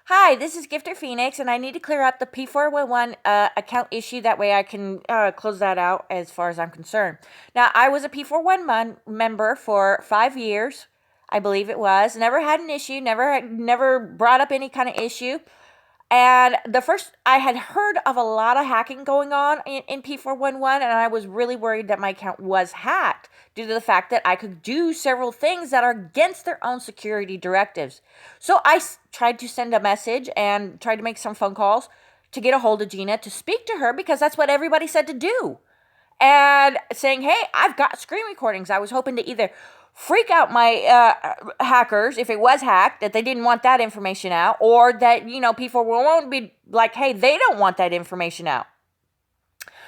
Hi, this is Gifter Phoenix, and I need to clear up the p411 account issue. That way I can close that out as far as I'm concerned. Now, I was a p411 member for 5 years, I believe it was. Never had an issue, never brought up any kind of issue. And I had heard of a lot of hacking going on in P411, and I was really worried that my account was hacked due to the fact that I could do several things that are against their own security directives. So I tried to send a message and tried to make some phone calls to get a hold of Gina to speak to her because that's what everybody said to do. And saying, hey, I've got screen recordings. I was hoping to either freak out my hackers if it was hacked, that they didn't want that information out, or that, people won't be like, hey, they don't want that information out.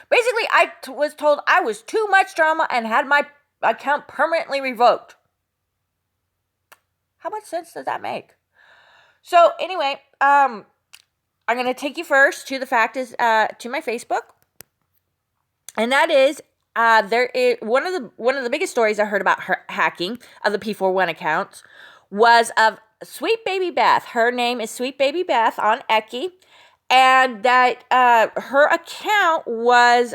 Basically, I was told I was too much drama and had my account permanently revoked. How much sense does that make? So anyway, I'm going to take you first to the fact is to my Facebook. And that is, there is one of the biggest stories I heard about hacking of the P411 accounts was of Sweet Baby Beth. Her name is Sweet Baby Beth on Eki, and that her account was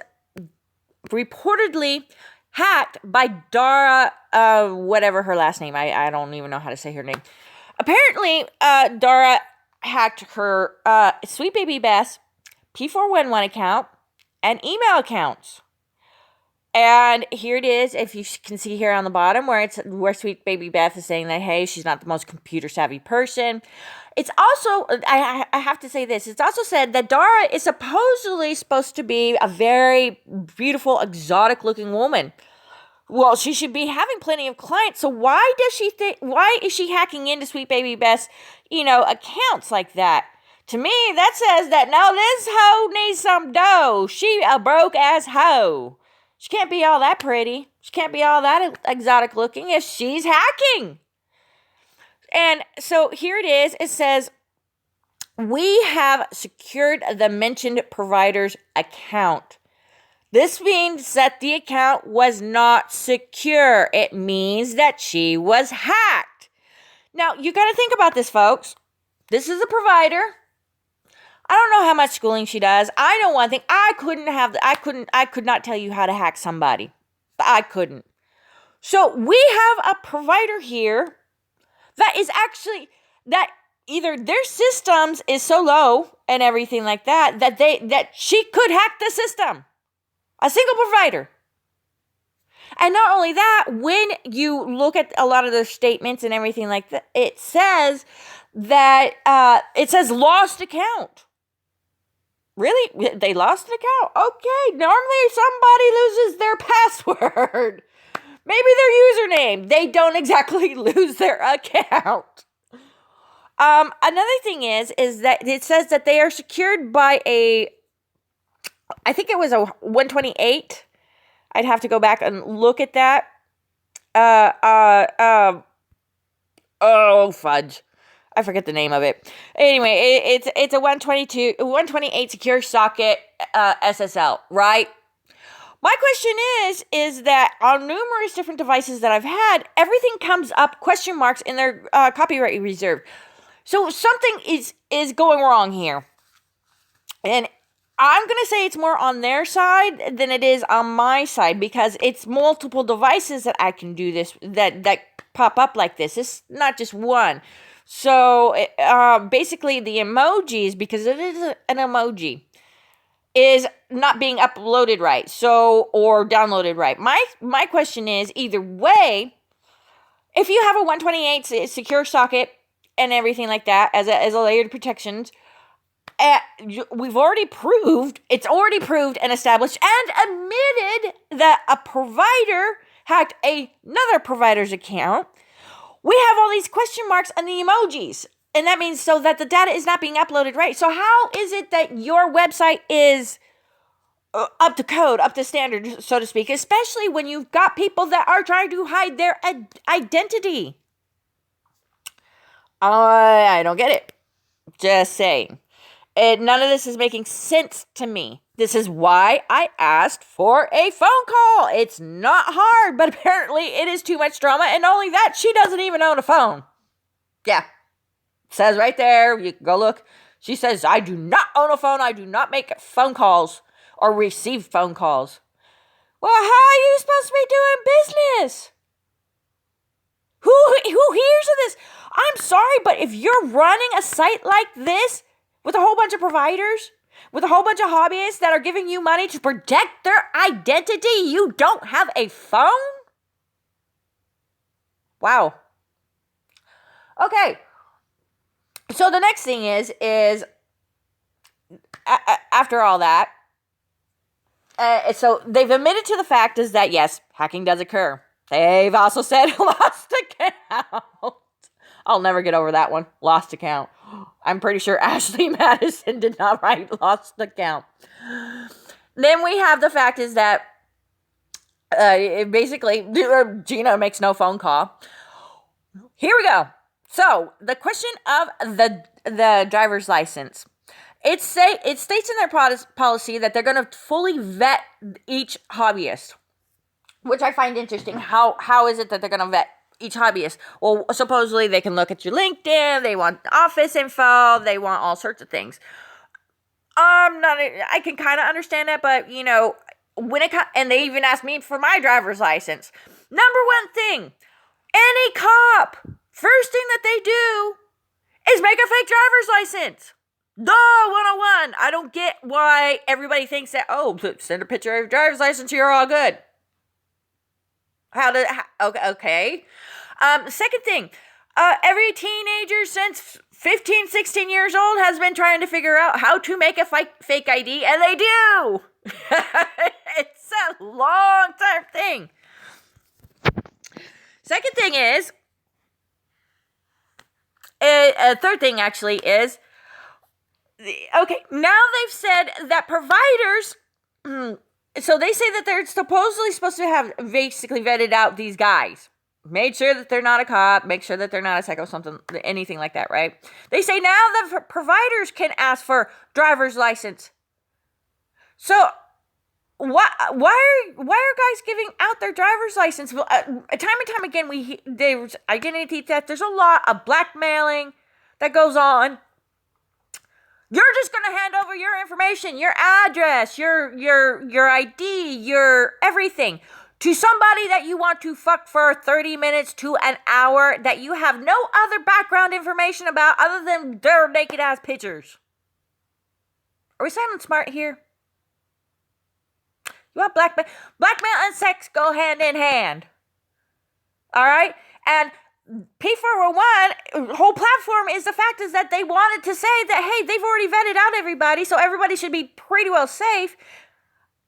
reportedly hacked by Dara, whatever her last name. I don't even know how to say her name. Apparently, Dara hacked her Sweet Baby Beth's P411 account and email accounts. And here it is, if you can see here on the bottom where Sweet Baby Beth is saying that, hey, she's not the most computer savvy person. It's also, I have to say this, it's also said that Dara is supposedly supposed to be a very beautiful, exotic looking woman. Well, she should be having plenty of clients, so why is she hacking into Sweet Baby Beth's, accounts like that? To me, that says that now this hoe needs some dough. She a broke ass hoe. She can't be all that pretty. She can't be all that exotic looking if she's hacking. And so here it is. It says, we have secured the mentioned provider's account. This means that the account was not secure. It means that she was hacked. Now, you got to think about this, folks. This is a provider. I don't know how much schooling she does. I know one thing. I could not tell you how to hack somebody. I couldn't. So we have a provider here that is actually, that either their systems is so low and everything like that, that she could hack the system. A single provider. And not only that, when you look at a lot of their statements and everything like that, it says that, it says lost account. Really? They lost an account? Okay. Normally somebody loses their password. Maybe their username. They don't exactly lose their account. Another thing is that it says that they are secured by I think it was a 128. I'd have to go back and look at that. Oh, fudge. I forget the name of it. Anyway, it's a 128 secure socket SSL, right? My question is that on numerous different devices that I've had, everything comes up question marks in their copyright reserve. So something is going wrong here. And I'm going to say it's more on their side than it is on my side because it's multiple devices that I can do this, that pop up like this. It's not just one. So, basically the emojis, because it is an emoji, is not being uploaded right. So, or downloaded right. My question is, either way, if you have a 128 secure socket and everything like that as a layered protections, we've already proved, it's already proved and established and admitted that a provider hacked another provider's account. We have all these question marks and the emojis. And that means so that the data is not being uploaded right. So how is it that your website is up to code, up to standard, so to speak, especially when you've got people that are trying to hide their identity? I don't get it. Just saying. None of this is making sense to me. This is why I asked for a phone call. It's not hard, but apparently it is too much drama. And not only that, she doesn't even own a phone. Yeah. Says right there, you can go look. She says, I do not own a phone. I do not make phone calls or receive phone calls. Well, how are you supposed to be doing business? Who hears of this? I'm sorry, but if you're running a site like this with a whole bunch of providers, with a whole bunch of hobbyists that are giving you money to protect their identity, you don't have a phone? Wow. Okay. So the next thing is after all that, so they've admitted to the fact is that, yes, hacking does occur. They've also said lost account. I'll never get over that one. Lost account. I'm pretty sure Ashley Madison did not write lost account. Then we have the fact is that basically Gina makes no phone call. Here we go. So the question of the driver's license. It states in their policy that they're going to fully vet each hobbyist, which I find interesting. How is it that they're going to vet each hobbyist? Well, supposedly they can look at your LinkedIn, they want office info, they want all sorts of things. I can kind of understand that, but and they even asked me for my driver's license. Number one thing, any cop, first thing that they do is make a fake driver's license. Duh, 101. I don't get why everybody thinks that, send a picture of your driver's license, you're all good. Okay. Second thing, every teenager since 15, 16 years old has been trying to figure out how to make a fake ID, and they do. It's a long-term thing. Second thing is, third thing actually is, okay, now they've said that providers, so they say that they're supposedly supposed to have basically vetted out these guys. Made sure that they're not a cop, make sure that they're not a psycho, something, anything like that, right? They say now that providers can ask for driver's license. So, why are guys giving out their driver's license? Well, time and time again, there's identity theft. There's a lot of blackmailing that goes on. You're just going to hand over your information, your address, your ID, your everything to somebody that you want to fuck for 30 minutes to an hour that you have no other background information about other than their naked ass pictures. Are we sounding smart here? You want blackmail and sex go hand in hand. All right? And P411, whole platform is the fact is that they wanted to say that, hey, they've already vetted out everybody, so everybody should be pretty well safe.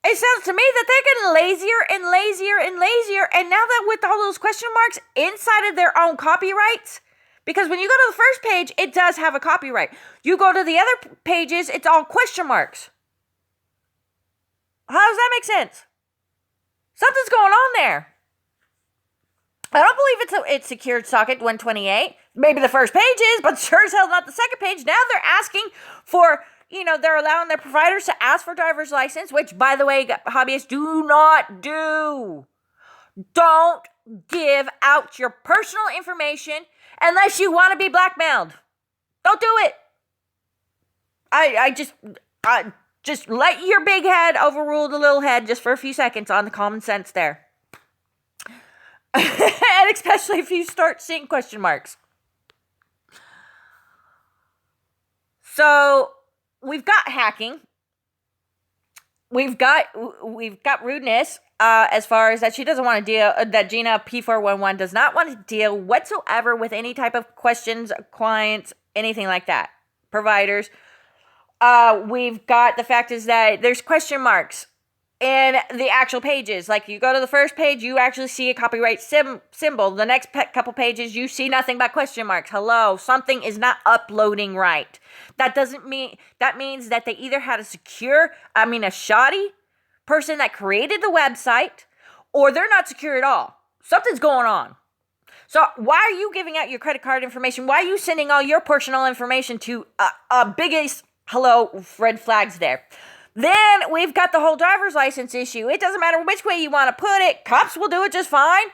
It sounds to me that they're getting lazier and lazier and lazier, and now that with all those question marks inside of their own copyrights, because when you go to the first page, it does have a copyright. You go to the other pages, it's all question marks. How does that make sense? Something's going on there. I don't believe it's secured socket 128. Maybe the first page is, but sure as hell not the second page. Now they're asking for, they're allowing their providers to ask for driver's license, which, by the way, hobbyists do not do. Don't give out your personal information unless you want to be blackmailed. Don't do it. I just let your big head overrule the little head just for a few seconds on the common sense there. And especially if you start seeing question marks. So we've got hacking. We've got rudeness. As far as that she doesn't want to deal. That Gina P411 does not want to deal whatsoever with any type of questions, clients, anything like that. Providers. We've got the fact is that there's question marks in the actual pages. Like you go to the first page, you actually see a copyright symbol. The next couple pages, you see nothing but question marks. Hello, something is not uploading right. That means that they either had a shoddy person that created the website, or they're not secure at all. Something's going on. So why are you giving out your credit card information? Why are you sending all your personal information to biggest red flags there? Then we've got the whole driver's license issue. It doesn't matter which way you want to put it. Cops will do it just fine.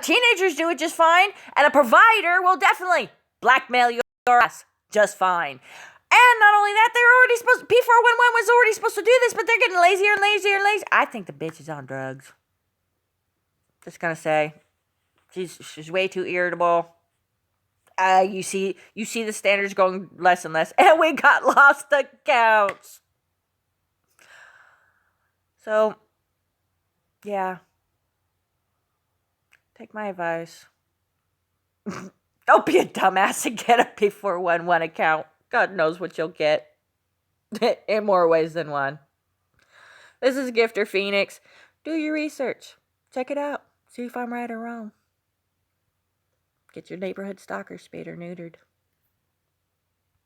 Teenagers do it just fine. And a provider will definitely blackmail you just fine. And not only that, they're already supposed P411 was already supposed to do this, but they're getting lazier and lazier and lazier. I think the bitch is on drugs. Just gonna say. She's way too irritable. You see the standards going less and less, and we got lost accounts. So, yeah. Take my advice. Don't be a dumbass and get a P411 account. God knows what you'll get. In more ways than one. This is Gifter Phoenix. Do your research. Check it out. See if I'm right or wrong. Get your neighborhood stalker spayed or neutered.